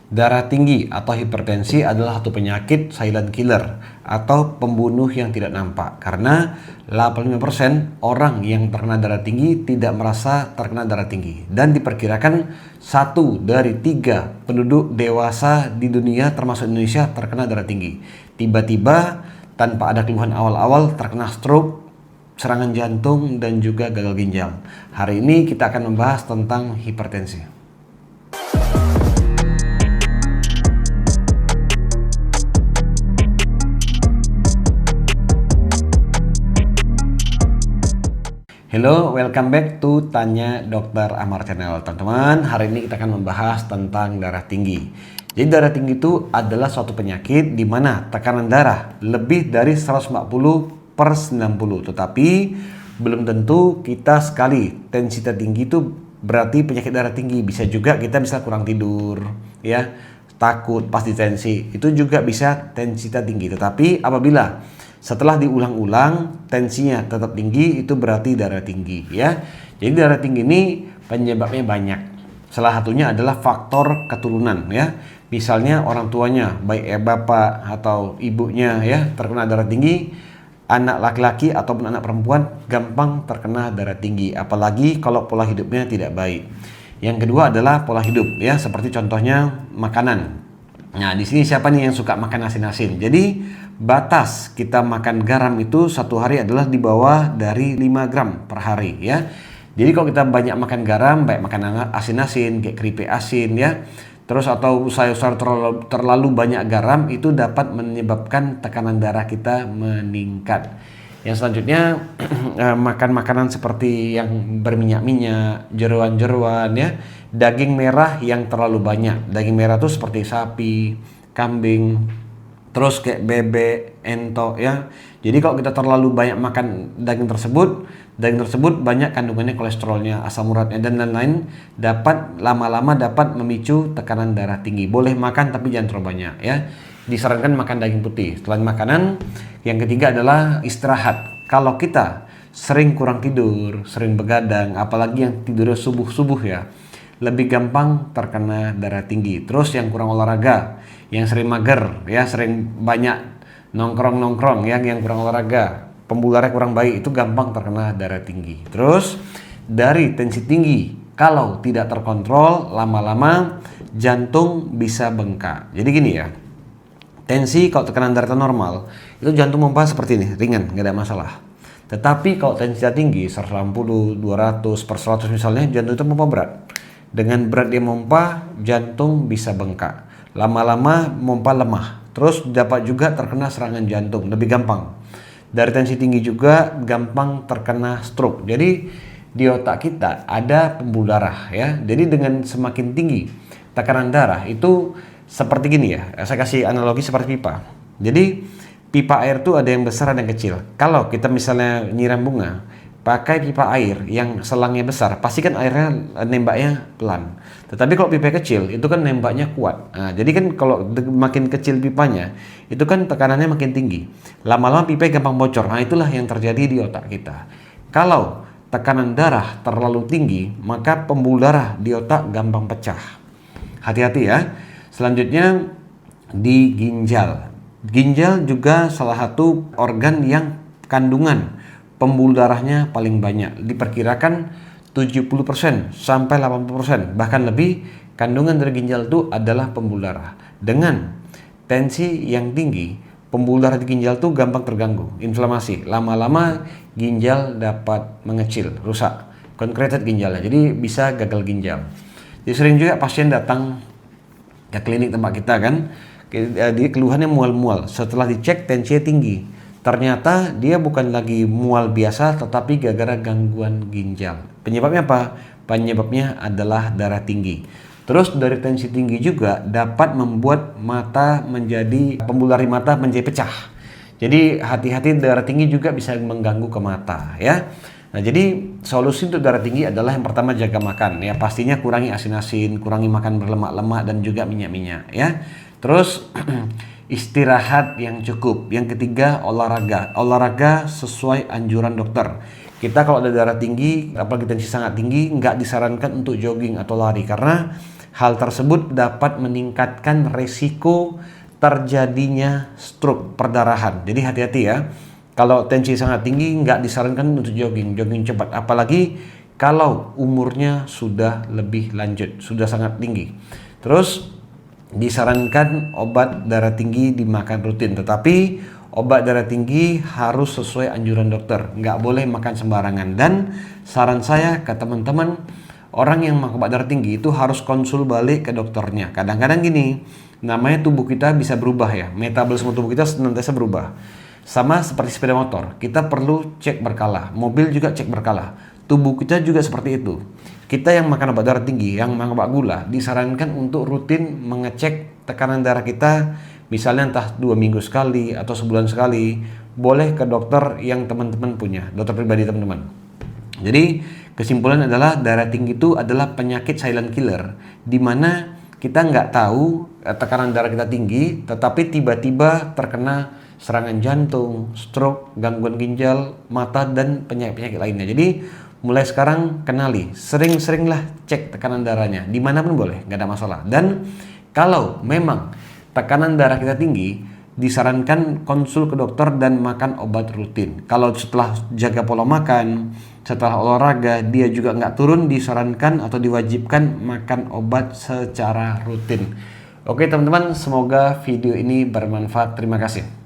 Darah tinggi atau hipertensi adalah satu penyakit silent killer atau pembunuh yang tidak nampak, karena 85% orang yang terkena darah tinggi tidak merasa terkena darah tinggi, dan diperkirakan 1 dari 3 penduduk dewasa di dunia termasuk Indonesia terkena darah tinggi. Tiba-tiba tanpa ada keluhan awal-awal terkena stroke, serangan jantung, dan juga gagal ginjal. Hari ini kita akan membahas tentang hipertensi. Hello, welcome back to Tanya Dokter Amar Channel. Teman-teman, hari ini kita akan membahas tentang darah tinggi. Jadi darah tinggi itu adalah suatu penyakit di mana tekanan darah lebih dari 140/90. Tetapi belum tentu kita sekali tensi tinggi itu berarti penyakit darah tinggi. Bisa juga kita bisa kurang tidur, ya, takut pas di tensi. Itu juga bisa tensi tinggi. Tetapi apabila setelah diulang-ulang tensinya tetap tinggi, itu berarti darah tinggi, ya. Jadi darah tinggi ini penyebabnya banyak. Salah satunya adalah faktor keturunan, ya. Misalnya orang tuanya, baik bapak atau ibunya, ya, terkena darah tinggi, anak laki-laki ataupun anak perempuan gampang terkena darah tinggi, apalagi kalau pola hidupnya tidak baik. Yang kedua adalah pola hidup, ya, seperti contohnya makanan. Nah, di sini siapa nih yang suka makan asin-asin? Jadi batas kita makan garam itu satu hari adalah di bawah dari 5 gram per hari, ya. Jadi kalau kita banyak makan garam, baik makan asin-asin kayak keripik asin, ya, terus atau sayur-sayur terlalu banyak garam, itu dapat menyebabkan tekanan darah kita meningkat. Yang selanjutnya makan makanan seperti yang berminyak-minyak, jeroan-jeroan, ya, daging merah yang terlalu banyak. Daging merah itu seperti sapi, kambing, terus kayak bebek, entok, ya. Jadi kalau kita terlalu banyak makan daging tersebut banyak kandungannya kolesterolnya, asam uratnya, dan lain-lain, dapat lama-lama dapat memicu tekanan darah tinggi. Boleh makan tapi jangan terlalu banyak, ya. Disarankan makan daging putih. Selain makanan, yang ketiga adalah istirahat. Kalau kita sering kurang tidur, sering begadang, apalagi yang tidurnya subuh-subuh, ya, lebih gampang terkena darah tinggi. Terus yang kurang olahraga, yang sering mager, ya, sering banyak nongkrong-nongkrong, yang kurang olahraga, pembuluh kurang baik, itu gampang terkena darah tinggi. Terus dari tensi tinggi, kalau tidak terkontrol, lama-lama jantung bisa bengkak. Jadi gini, ya, tensi kalau tekanan darah normal, itu jantung pompa seperti ini, ringan, nggak ada masalah. Tetapi kalau tensi tinggi, 180, 200/100 misalnya, jantung itu pompa berat. Dengan berat dia pompa, jantung bisa bengkak. Lama-lama pompa lemah. Terus dapat juga terkena serangan jantung, lebih gampang. Dari tensi tinggi juga gampang terkena stroke. Jadi di otak kita ada pembuluh darah, ya. Jadi dengan semakin tinggi tekanan darah itu seperti gini, ya. Saya kasih analogi seperti pipa. Jadi pipa air itu ada yang besar, ada yang kecil. Kalau kita misalnya nyiram bunga pakai pipa air yang selangnya besar, pasti kan airnya nembaknya pelan. Tetapi kalau pipa kecil itu kan nembaknya kuat. Nah, jadi kan kalau makin kecil pipanya, itu kan tekanannya makin tinggi. Lama-lama pipa gampang bocor. Nah, itulah yang terjadi di otak kita. Kalau tekanan darah terlalu tinggi, maka pembuluh darah di otak gampang pecah. Hati-hati, ya. Selanjutnya di ginjal. Ginjal juga salah satu organ yang kandungan pembuluh darahnya paling banyak. Diperkirakan 70% sampai 80%, bahkan lebih, kandungan dari ginjal itu adalah pembuluh darah. Dengan tensi yang tinggi, pembuluh darah di ginjal itu gampang terganggu, inflamasi. Lama-lama ginjal dapat mengecil, rusak, concreted ginjalnya. Jadi bisa gagal ginjal. Jadi sering juga pasien datang ke klinik tempat kita, kan, dia keluhannya mual-mual. Setelah dicek tensinya tinggi, ternyata dia bukan lagi mual biasa, tetapi gara-gara gangguan ginjal. Penyebabnya apa? Penyebabnya adalah darah tinggi. Terus dari tensi tinggi juga dapat membuat mata menjadi, pembuluh darah mata menjadi pecah. Jadi hati-hati, darah tinggi juga bisa mengganggu ke mata, ya. Nah, jadi solusi untuk darah tinggi adalah yang pertama jaga makan, ya. Pastinya kurangi asin-asin, kurangi makan berlemak-lemak dan juga minyak-minyak, ya. Terus istirahat yang cukup. Yang ketiga, olahraga. Olahraga sesuai anjuran dokter. Kita kalau ada darah tinggi, apalagi tensi sangat tinggi, nggak disarankan untuk jogging atau lari, karena Hal tersebut dapat meningkatkan resiko terjadinya stroke, perdarahan. Jadi hati-hati ya. Kalau tensi sangat tinggi nggak disarankan untuk jogging cepat. Apalagi kalau umurnya sudah lebih lanjut, sudah sangat tinggi. Terus disarankan obat darah tinggi dimakan rutin. Tetapi obat darah tinggi harus sesuai anjuran dokter. Nggak boleh makan sembarangan. Dan saran saya ke teman-teman, orang yang makan obat darah tinggi itu harus konsul balik ke dokternya. Kadang-kadang gini, namanya tubuh kita bisa berubah ya, metabolisme tubuh kita senantiasa berubah. Sama seperti sepeda motor, kita perlu cek berkala, mobil juga cek berkala. Tubuh kita juga seperti itu. Kita yang makan obat darah tinggi, yang makan obat gula, disarankan untuk rutin mengecek tekanan darah kita, misalnya entah 2 minggu sekali atau sebulan sekali. Boleh ke dokter yang teman-teman punya, dokter pribadi teman-teman. Jadi kesimpulan adalah darah tinggi itu adalah penyakit silent killer, di mana kita nggak tahu tekanan darah kita tinggi, tetapi tiba-tiba terkena serangan jantung, stroke, gangguan ginjal, mata, dan penyakit-penyakit lainnya. Jadi mulai sekarang kenali, sering-seringlah cek tekanan darahnya, dimanapun boleh, nggak ada masalah. Dan kalau memang tekanan darah kita tinggi, disarankan konsul ke dokter dan makan obat rutin. Kalau setelah jaga pola makan, setelah olahraga dia juga nggak turun, disarankan atau diwajibkan makan obat secara rutin. Oke teman-teman, semoga video ini bermanfaat. Terima kasih.